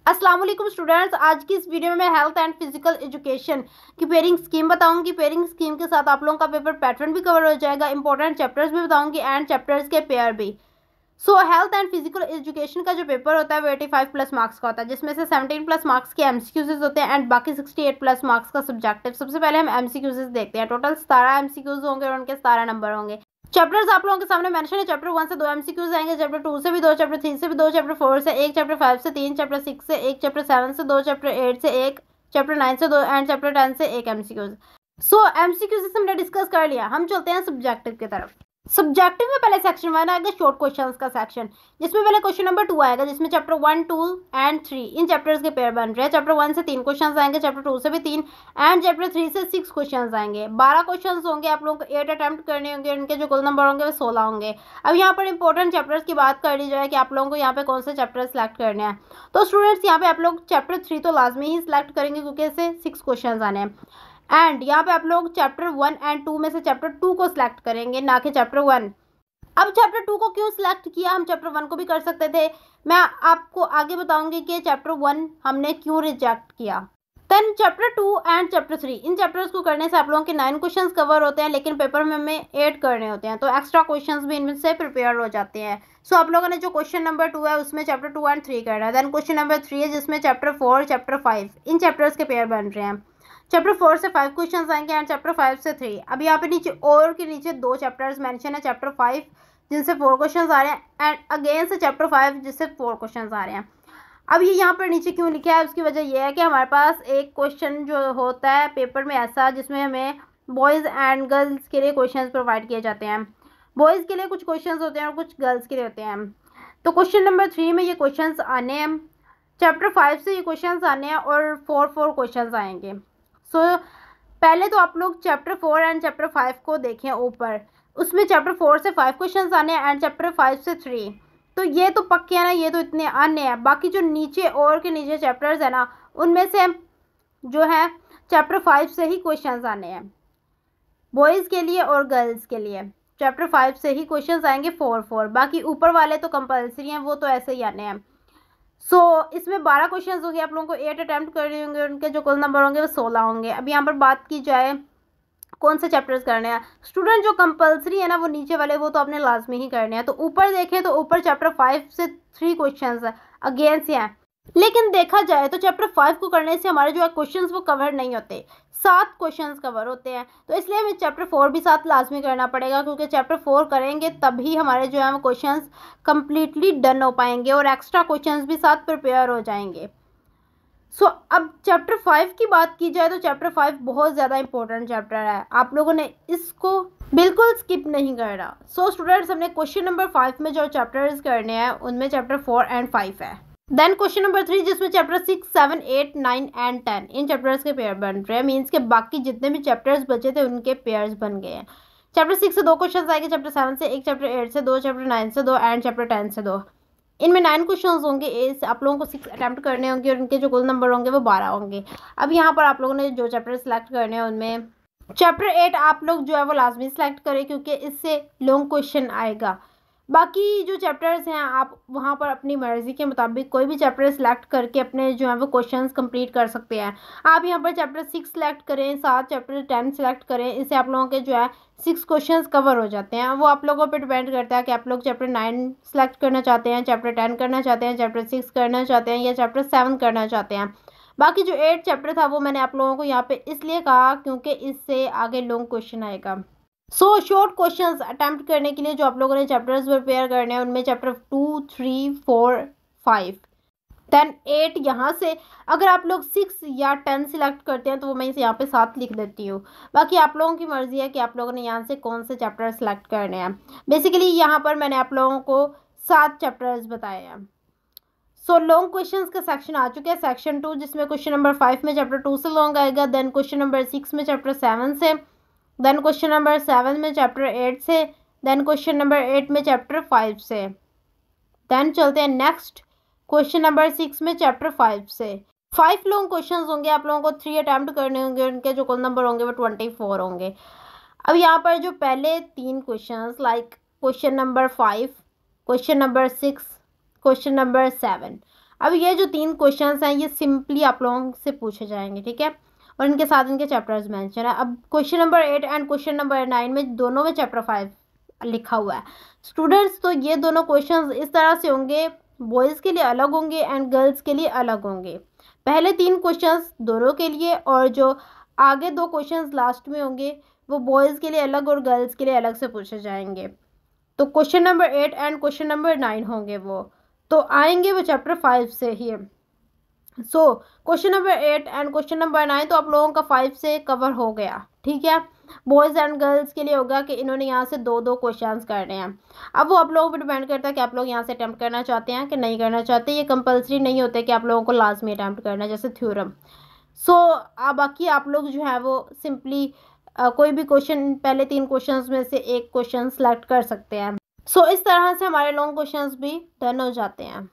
अस्सलाम वालेकुम स्टूडेंट्स, आज की इस वीडियो में मैं हेल्थ एंड फिजिकल एजुकेशन की पेयरिंग स्कीम बताऊंगी। पेयरिंग स्कीम के साथ आप लोगों का पेपर पैटर्न भी कवर हो जाएगा, इंपॉर्टेंट चैप्टर्स भी बताऊंगी एंड चैप्टर्स के पेयर भी। हेल्थ एंड फिजिकल एजुकेशन का जो पेपर होता है वो 85 प्लस मार्क्स का होता है, जिसमें से 17 प्लस मार्क्स के एमसीक्यूज होते हैं एंड बाकी 68 प्लस मार्क्स का सब्जेक्टिव। सबसे पहले हम एमसीक्यूज देखते हैं। टोटल 17 एमसीक्यूज होंगे और उनके 17 नंबर होंगे। चैप्टर्स आप लोगों के सामने मेंशन है। चैप्टर 1 से 2 एमसीक्यूज आएंगे, चैप्टर 2 से भी 2, चैप्टर 3 से भी 2, चैप्टर 4 से 1, चैप्टर 5 से 3, चैप्टर 6 से 1, चैप्टर 7 से 2, चैप्टर 8 से 1, चैप्टर 9 से 2 एंड चैप्टर 10 से 1 एमसीक्यूज। एमसीक्यूज हमने डिस्कस कर लिया, हम चलते हैं सब्जेक्टिव की तरफ। सब्जेक्टिव में पहले सेक्शन 1 आएगा, शॉर्ट क्वेश्चंस का सेक्शन, जिसमें पहले क्वेश्चन नंबर 2 आएगा, जिसमें चैप्टर 1, 2 एंड 3 इन चैप्टर्स के पेयर बन रहे हैं। चैप्टर 1 से 3 क्वेश्चंस आएंगे, चैप्टर 2 से भी 3 एंड चैप्टर 3 से 6 क्वेश्चंस आएंगे। 12 क्वेश्चंस होंगे, आप लोगों को 8 अटेम्प्ट करने होंगे, उनके जो कुल नंबर होंगे वो 16 होंगे। अब यहाँ पर इंपॉर्टेंट चैप्टर्स की बात कर ली जाए कि आप लोगों को यहाँ पे कौन से चैप्टर सेलेक्ट करने हैं। तो स्टूडेंट्स यहाँ पे आप लोग चैप्टर 3 तो लाजमी ही सिलेक्ट करेंगे क्योंकि इससे 6 क्वेश्चन आने हैं एंड यहाँ पे आप लोग चैप्टर 1 एंड 2 में से चैप्टर 2 को सिलेक्ट करेंगे, ना कि चैप्टर 1। अब चैप्टर 2 को क्यों सिलेक्ट किया, हम चैप्टर 1 को भी कर सकते थे। मैं आपको आगे बताऊंगी कि चैप्टर 1 हमने क्यों रिजेक्ट किया। देन चैप्टर 2 एंड चैप्टर 3 इन चैप्टर्स को करने से आप लोगों के 9 क्वेश्चंस कवर होते हैं, लेकिन पेपर में हमें 8 करने होते हैं, तो एक्स्ट्रा क्वेश्चंस भी इनमें से प्रिपेयर हो जाते हैं। आप लोगों ने जो क्वेश्चन नंबर 2 है उसमें चैप्टर 2 एंड 3 करना है। देन क्वेश्चन नंबर 3 है जिसमें चैप्टर 4, चैप्टर 5 इन चैप्टर्स के पेयर बन रहे हैं। चैप्टर 4 से 5 क्वेश्चंस आएंगे एंड चैप्टर 5 से 3। अब यहाँ पे नीचे और के नीचे 2 चैप्टर्स मेंशन है, चैप्टर 5 जिनसे 4 क्वेश्चंस आ रहे हैं एंड अगेन से चैप्टर 5 जिससे 4 क्वेश्चंस आ रहे हैं। अब ये यहाँ पर नीचे क्यों लिखा है, उसकी वजह यह है कि हमारे पास एक क्वेश्चन जो होता है पेपर में ऐसा, जिसमें हमें बॉयज़ एंड गर्ल्स के लिए क्वेश्चंस प्रोवाइड किए जाते हैं। बॉयज़ के लिए कुछ क्वेश्चंस होते हैं और कुछ गर्ल्स के लिए होते हैं। तो क्वेश्चन नंबर 3 में ये क्वेश्चंस आने हैं, चैप्टर 5 से ये क्वेश्चंस आने हैं और 4 क्वेश्चंस आएंगे। पहले तो आप लोग चैप्टर 4 एंड चैप्टर 5 को देखें ऊपर, उसमें चैप्टर 4 से 5 क्वेश्चंस आने हैं एंड चैप्टर 5 से 3। तो ये तो पक्के हैं ना, ये तो इतने आने हैं। बाकी जो नीचे और के नीचे चैप्टर्स है ना, उनमें से जो है चैप्टर 5 से ही क्वेश्चंस आने हैं, बॉयज़ के लिए और गर्ल्स के लिए चैप्टर 5 से ही क्वेश्चंस आएंगे 4। बाकी ऊपर वाले तो कंपल्सरी हैं, वो तो ऐसे ही आने हैं। इसमें 12 क्वेश्चन होंगे, आप लोगों को 8 अटैम्प्ट करने होंगे, उनके जो कुल नंबर होंगे वो 16 होंगे। अब यहाँ पर बात की जाए कौन से चैप्टर्स करने हैं। स्टूडेंट जो कंपलसरी है ना वो नीचे वाले, वो तो आपने लाजमी ही करने हैं। तो ऊपर देखें तो ऊपर चैप्टर 5 से 3 क्वेश्चंस है अगेन से हैं, लेकिन देखा जाए तो चैप्टर 5 को करने से हमारे जो है क्वेश्चंस वो कवर नहीं होते, 7 क्वेश्चंस कवर होते हैं। तो इसलिए हमें चैप्टर 4 भी साथ लाजमी करना पड़ेगा, क्योंकि चैप्टर 4 करेंगे तभी हमारे जो है वो क्वेश्चंस कंप्लीटली डन हो पाएंगे और एक्स्ट्रा क्वेश्चंस भी साथ प्रिपेयर हो जाएंगे। अब चैप्टर 5 की बात की जाए तो चैप्टर 5 बहुत ज़्यादा इंपॉर्टेंट चैप्टर है, आप लोगों ने इसको बिल्कुल स्किप नहीं करना। स्टूडेंट्स हमने क्वेश्चन नंबर 5 में जो चैप्टर्स करने हैं उनमें चैप्टर 4 एंड 5 है। देन क्वेश्चन नंबर 3 जिसमें चैप्टर 6, 7, 8, 9 एंड 10 इन चैप्टर्स के पेयर बन रहे हैं, मीन्स के बाकी जितने भी चैप्टर्स बचे थे उनके पेयर्स बन गए हैं। चैप्टर 6 से 2 क्वेश्चन आएंगे, चैप्टर 7 से 1, चैप्टर 8 से 2, चैप्टर 9 से 2 एंड चैप्टर 10 से 2। इनमें 9 क्वेश्चन होंगे, आप लोगों को 6 अटैम्प्ट करने होंगे और उनके जो कुल नंबर होंगे वो 12 होंगे। अब यहाँ पर आप लोगों ने जो चैप्टर सेलेक्ट करने हैं उनमें चैप्टर 8 आप लोग जो है वो लाजमी सेलेक्ट करें, क्योंकि इससे लॉन्ग क्वेश्चन आएगा। बाकी जो चैप्टर्स हैं आप वहाँ पर अपनी मर्ज़ी के मुताबिक कोई भी चैप्टर सेलेक्ट करके अपने जो है वो क्वेश्चंस कंप्लीट कर सकते हैं। आप यहाँ पर चैप्टर 6 सेलेक्ट करें, साथ चैप्टर 10 सेलेक्ट करें, इससे आप लोगों के जो है 6 क्वेश्चंस कवर हो जाते हैं। वो आप लोगों पर डिपेंड करता है कि आप लोग चैप्टर 9 सेलेक्ट करना चाहते हैं, चैप्टर 10 करना चाहते हैं, चैप्टर 6 करना चाहते हैं या चैप्टर 7 करना चाहते हैं। बाकी जो 8 चैप्टर था वो मैंने आप लोगों को यहाँ पे इसलिए कहा क्योंकि इससे आगे लॉन्ग क्वेश्चन आएगा। शॉर्ट क्वेश्चंस अटेम्प्ट करने के लिए जो आप लोगों ने चैप्टर्स प्रिपेयर करने हैं उनमें चैप्टर 2, 3, 4, 5 देन 8 यहाँ से अगर आप लोग 6 या 10 सिलेक्ट करते हैं तो वो मैं इसे यहाँ पे 7 लिख देती हूँ। बाकी आप लोगों की मर्जी है कि आप लोगों ने यहाँ से कौन से चैप्टर सेलेक्ट करने हैं। बेसिकली यहाँ पर मैंने आप लोगों को 7 चैप्टर्स बताए हैं। लॉन्ग क्वेश्चंस का सेक्शन आ चुका है, सेक्शन 2 जिसमें क्वेश्चन नंबर 5 में चैप्टर 2 से लॉन्ग आएगा, देन क्वेश्चन नंबर 6 में चैप्टर 7 से, देन क्वेश्चन नंबर 7 में चैप्टर 8 से, देन क्वेश्चन नंबर 8 में चैप्टर 5 से। देन चलते हैं नेक्स्ट क्वेश्चन नंबर 6 में चैप्टर 5 से। 5 लॉन्ग क्वेश्चंस होंगे, आप लोगों को 3 अटैम्प्ट करने होंगे, उनके जो कुल नंबर होंगे वो 24 होंगे। अब यहाँ पर जो पहले 3 questions like question number 5, question number 6, question number 7, अब ये जो 3 क्वेश्चंस हैं ये सिंपली आप लोगों से पूछे जाएंगे, ठीक है, और इनके साथ इनके चैप्टर्स मेंशन है। अब question number 8 and question number 9 में दोनों में चैप्टर 5 लिखा हुआ है स्टूडेंट्स। तो ये दोनों क्वेश्चंस इस तरह से होंगे, बॉयज़ के लिए अलग होंगे एंड गर्ल्स के लिए अलग होंगे। पहले 3 क्वेश्चंस दोनों के लिए और जो आगे 2 क्वेश्चंस लास्ट में होंगे वो बॉयज़ के लिए अलग और गर्ल्स के लिए अलग से पूछे जाएंगे। तो question number 8 and question number 9 होंगे वो, तो आएंगे वो चैप्टर 5 से ही। So question number 8 and question number 9 तो आप लोगों का 5 से कवर हो गया, ठीक है। बॉयज़ एंड गर्ल्स के लिए होगा कि इन्होंने यहाँ से 2-2 क्वेश्चंस करने हैं। अब वो आप लोगों पर डिपेंड करता है कि आप लोग यहाँ से अटैम्प्ट करना चाहते हैं कि नहीं करना चाहते। ये कंपलसरी नहीं होता कि आप लोगों को लाजमी अटैम्प्ट करना है, जैसे थ्योरम। सो बाकी आप लोग जो है वो सिंपली कोई भी क्वेश्चन पहले 3 क्वेश्चंस में से एक क्वेश्चन सेलेक्ट कर सकते हैं। सो इस तरह से हमारे लॉन्ग क्वेश्चंस भी डन हो जाते हैं।